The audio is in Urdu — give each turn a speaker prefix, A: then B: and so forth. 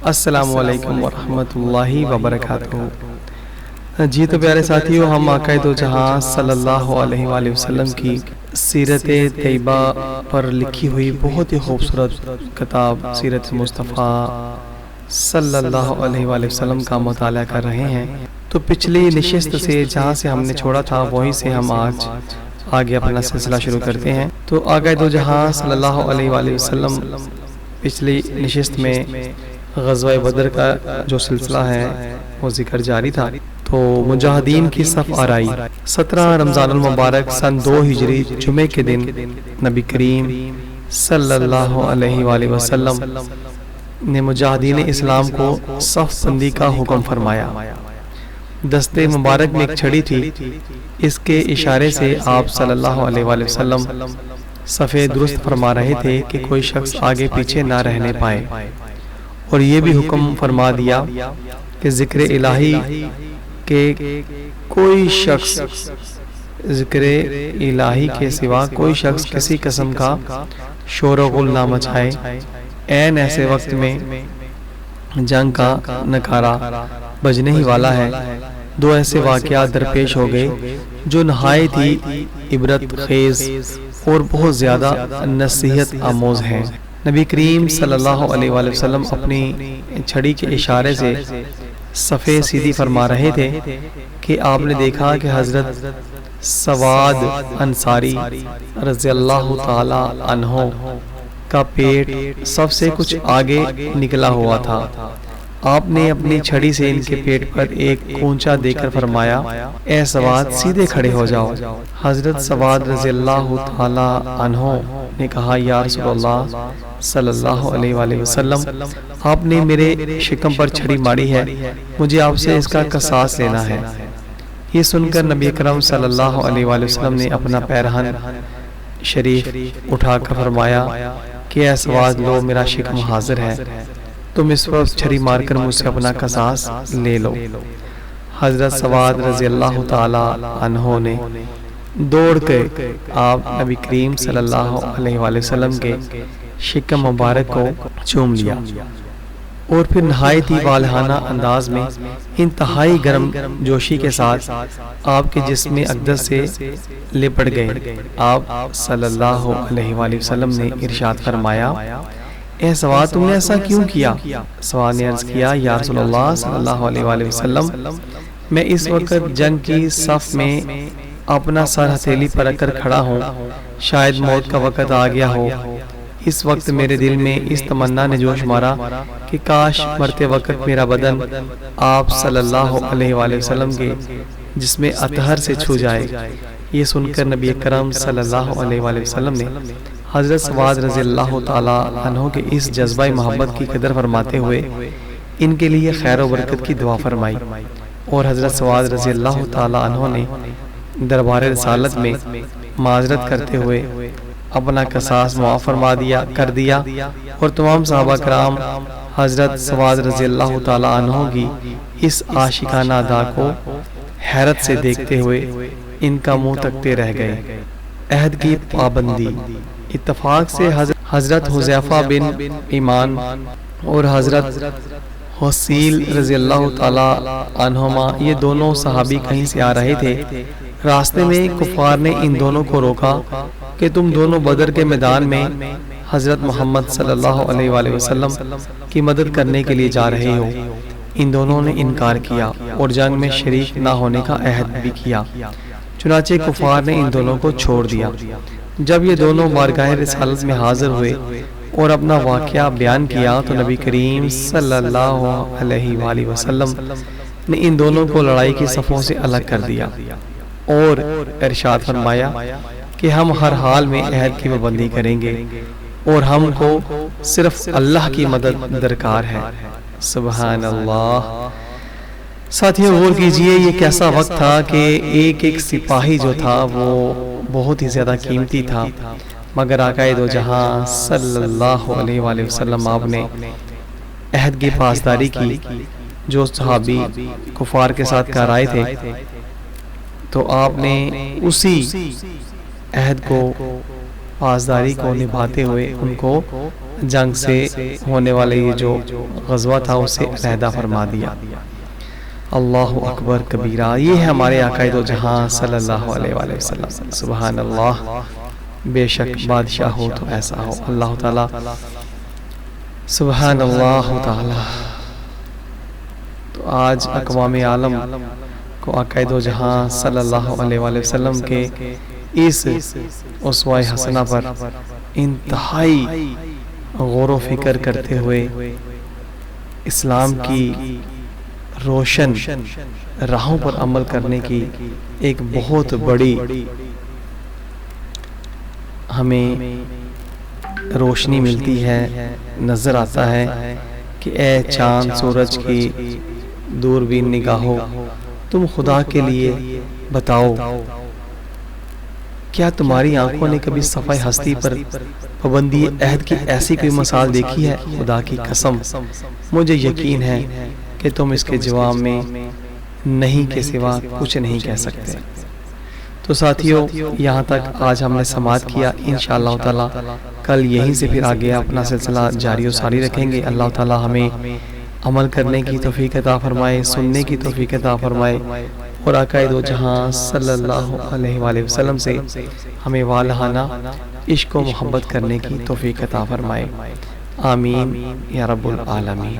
A: السلام علیکم ورحمۃ اللہ وبرکاتہ۔ جی تو پیارے ساتھیو، ہم آقا دو جہاں صلی اللہ علیہ وآلہ وسلم کی سیرت طیبہ پر لکھی ہوئی بہت ہی خوبصورت کتاب سیرت مصطفیٰ صلی اللہ علیہ وآلہ وسلم کا مطالعہ کر رہے ہیں۔ تو پچھلی نشست سے جہاں سے ہم نے چھوڑا تھا وہیں سے ہم آج آگے اپنا سلسلہ شروع کرتے ہیں۔ تو آقا دو جہاں صلی اللہ علیہ وآلہ وسلم پچھلی نشست میں غزوہ بدر کا جو سلسلہ ہے وہ ذکر جاری تھا۔ تو مجاہدین کی صف آرائی 17 رمضان المبارک سن 2 ہجری جمعے کے دن نبی کریم صلی اللہ علیہ وآلہ وسلم نے مجاہدین اسلام کو صف بندی کا حکم فرمایا۔ دستے مبارک میں ایک چھڑی تھی، اس کے اشارے سے آپ صلی اللہ علیہ وآلہ وسلم صفے درست فرما رہے تھے کہ کوئی شخص آگے پیچھے نہ رہنے پائے، اور یہ بھی حکم فرما دیا کہ ذکر الہی کے سوا کوئی شخص کسی قسم کا شور و غل نہ مچائے۔ عین ایسے وقت میں جنگ کا نکارہ بجنے ہی والا ہے، 2 ایسے واقعات درپیش ہو گئے جو نہایت ہی عبرت خیز اور بہت زیادہ نصیحت آموز ہیں۔ نبی کریم صلی اللہ علیہ وآلہ وسلم اپنی چھڑی کے اشارے سے صفے سیدھی فرما رہے تھے کہ آپ نے دیکھا کہ حضرت سواد انصاری رضی اللہ تعالی عنہ کا پیٹ سب سے کچھ آگے نکلا ہوا تھا۔ آپ نے اپنی چھڑی سے ان کے پیٹ پر ایک کونچا دے کر فرمایا، اے سواد سیدھے کھڑے ہو جاؤ۔ حضرت سواد رضی اللہ تعالی عنہ نے کہا، یا رسول اللہ صلی اللہ علیہ وآلہ وسلم، آپ نے میرے شکم پر چھڑی ماری ہے، مجھے آپ سے اس کا قصاص لینا ہے۔ یہ سن کر نبی اکرم صلی اللہ علیہ وآلہ وسلم نے اپنا پیرہن شریف اٹھا کر فرمایا کہ اے سواد لو، میرا شکم حاضر ہے، تم اس وقت چھڑی مار کر مجھ سے اپنا قصاص لے لو۔ حضرت سواد رضی اللہ تعالی عنہ نے دوڑ کے آپ نبی کریم صلی اللہ علیہ وآلہ وسلم کے شکم مبارک کو چوم لیا، اور پھر نہایت ہی والہانہ انداز میں انتہائی گرم جوشی کے ساتھ آپ کے جسم اقدس سے لپٹ گئے۔ آپ صلی اللہ علیہ وآلہ وسلم نے ارشاد فرمایا، اے سواد تم نے ایسا کیوں کیا؟ سواد نے عرض کیا، یا رسول اللہ صلی اللہ علیہ وآلہ وسلم، میں اس وقت جنگ کی صف میں اپنا سر ہتھیلی پر رکھ کر کھڑا ہوں، شاید موت کا وقت آ گیا ہو۔ اس وقت میرے دل میں اس تمنا نے جوش مارا کہ کاش مرتے وقت میرا بدن آپ صلی اللہ علیہ وآلہ وسلم کے جسم اطہر سے چھو جائے۔ یہ سن کر نبی اکرم صلی اللہ علیہ وآلہ وسلم نے حضرت سواد رضی اللہ تعالی عنہ کے اس جذبہ محبت کی قدر فرماتے ہوئے ان کے لیے خیر و برکت کی دعا فرمائی، اور حضرت سواد رضی اللہ تعالی عنہ نے دربار رسالت میں معذرت کرتے ہوئے اپنا قصاص معاف فرما کر دیا، اور تمام صحابہ کرام حضرت سواد رضی اللہ تعالی عنہ کی اس عاشقانہ ادا کو حیرت سے دیکھتے ہوئے ان کا منہ تکتے رہ گئے۔ عہد کی پابندی۔ اتفاق سے حضرت حذیفہ بن ایمان اور حضرت حسیل رضی اللہ تعالی عنہما، یہ دونوں صحابی کہیں سے آ رہے تھے۔ راستے میں کفار نے ان دونوں کو روکا کہ تم دونوں بدر کے میدان میں حضرت محمد صلی اللہ علیہ وآلہ وسلم کی مدد کرنے کے لیے جا رہے ہو۔ ان دونوں نے انکار کیا اور جنگ میں شریک نہ ہونے کا عہد بھی کیا، چنانچہ کفار نے ان دونوں کو چھوڑ دیا۔ جب یہ دونوں بارگاہ رسالت میں حاضر ہوئے اور اپنا واقعہ بیان کیا تو نبی کریم صلی اللہ علیہ وآلہ وسلم نے ان دونوں کو لڑائی کی صفوں سے الگ کر دیا اور ارشاد فرمایا کہ ہم ہر حال میں عہد کی پابندی کریں گے، اور ہم کو صرف اللہ کی مدد درکار ہے۔ سبحان اللہ۔ ساتھیوں غور کیجئے، یہ کیسا وقت تھا کہ ایک ایک سپاہی جو تھا وہ بہت ہی زیادہ قیمتی تھا، مگر آقا دو جہاں صلی اللہ علیہ وآلہ وسلم آپ نے عہد کی پاسداری کی۔ جو صحابی کفار کے ساتھ کارائے تھے تو آپ نے اسی عہد کو پاسداری کو نبھاتے ہوئے ان کو جنگ سے ہونے والے یہ جو غزوہ تھا اسے علیحدہ فرما دیا۔ اللہ اکبر کبیرہ، یہ ہے ہمارے آقا دو جہاں صلی اللہ علیہ وآلہ وسلم۔ سبحان اللہ، بے شک بادشاہ ہو تو ایسا ہو اللہ تعالی، سبحان اللہ تعالی۔ تو آج اقوام عالم کو آقا دو جہاں صلی اللہ علیہ وآلہ وسلم کے اس اسوہ حسنہ پر انتہائی غور و فکر کرتے ہوئے اسلام کی روشن راہوں پر عمل کرنے کی ایک بہت بڑی ہمیں روشنی ملتی ہے، نظر آتا ہے کہ اے چاند سورج کی دوربین نگاہو، تم خدا کے لیے بتاؤ کیا تمہاری آنکھوں نے کبھی صفحہ ہستی پر پابندی عہد کی ایسی کوئی مثال دیکھی ہے؟ خدا کی قسم مجھے یقین ہے کہ تم اس کے جواب میں نہیں کے سوا کچھ نہیں کہہ سکتے۔ تو ساتھیوں، یہاں تک آج ہم نے سماعت کیا، انشاءاللہ تعالی کل یہیں سے پھر آگے اپنا سلسلہ جاری و ساری رکھیں گے۔ اللہ تعالی ہمیں عمل کرنے کی توفیق عطا فرمائے، سننے کی توفیق عطا فرمائے، اور آقا دو جہاں صلی اللہ علیہ وآلہ وسلم سے ہمیں والہانہ عشق و محبت کرنے کی توفیق عطا فرمائے، آمین یا رب العالمین۔